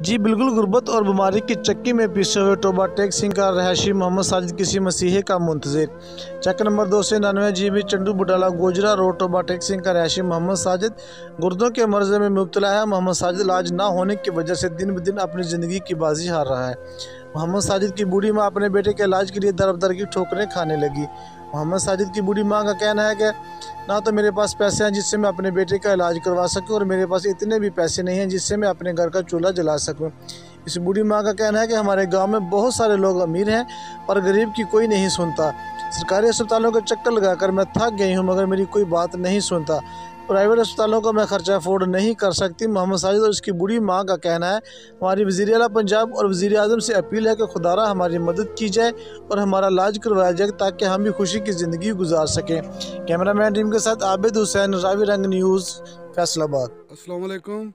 जी बिल्कुल, गुर्बत और बीमारी की चक्की में पिसे हुए टोबा टेक सिंह का रहायशी मोहम्मद साजिद किसी मसीहे का मुंतज़िर। Chak number 299 GB Chandu Butala Gojra road Toba Tek Singh का रहायशी मोहम्मद साजिद गुर्दों के मर्ज़ में मुब्तला है। मोहम्मद साजिद इलाज ना होने की वजह से दिन ब दिन अपनी ज़िंदगी की बाजी हार रहा है। मोहम्मद साजिद की बूढ़ी माँ अपने बेटे के इलाज के लिए दर दर की ठोकरें खाने लगी। मोहम्मद साजिद की बूढ़ी माँ का कहना है कि ना तो मेरे पास पैसे हैं जिससे मैं अपने बेटे का इलाज करवा सकूं और मेरे पास इतने भी पैसे नहीं हैं जिससे मैं अपने घर का चूल्हा जला सकूं। इस बूढ़ी माँ का कहना है कि हमारे गांव में बहुत सारे लोग अमीर हैं पर गरीब की कोई नहीं सुनता। सरकारी अस्पतालों के चक्कर लगाकर मैं थक गई हूँ मगर मेरी कोई बात नहीं सुनता। प्राइवेट अस्पतालों का मैं खर्चा अफोर्ड नहीं कर सकती। मोहम्मद साजिद और इसकी बूढ़ी माँ का कहना है हमारी वज़ीर आला पंजाब और वज़ीर आज़म से अपील है कि खुदारा हमारी मदद की जाए और हमारा इलाज करवाया जाए ताकि हम भी खुशी की ज़िंदगी गुजार सकें। कैमरामैन टीम के साथ आबिद हुसैन, रावी रंग न्यूज़, फैसलाबाद। अस्सलाम वालेकुम।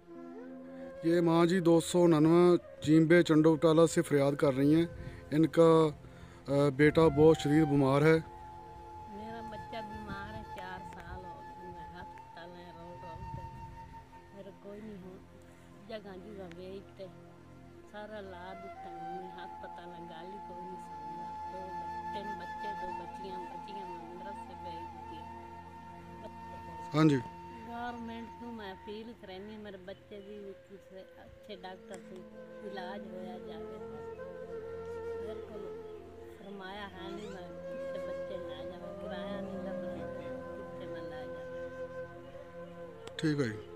ये माँ जी 299 जीम्बे चंडो बटाला से फरियाद कर रही हैं। इनका बेटा बहुत शदीद बीमार है। मेरा बच्चा बीमार है, 4 साल हो गए। मैं अस्पताल में रोल मेरे कोई नहीं हो जगह जगह बेचते सारा ला दिता। मैं अस्पताल गाली कोई नहीं सुनता। 3 बच्चे 2 बच्चियाँ मदरसे भेज दी। हाँ जी, गवर्नमेंट को मैं अपील करनी मेरे बच्चे की किसी अच्छे डॉक्टर से इलाज होया जाए। मेरे को फरमाया है नहीं मैं कितने बच्चे ला जाऊँ, किराया नहीं लग रहा कितने मैं ला जाऊँ। ठीक है जी।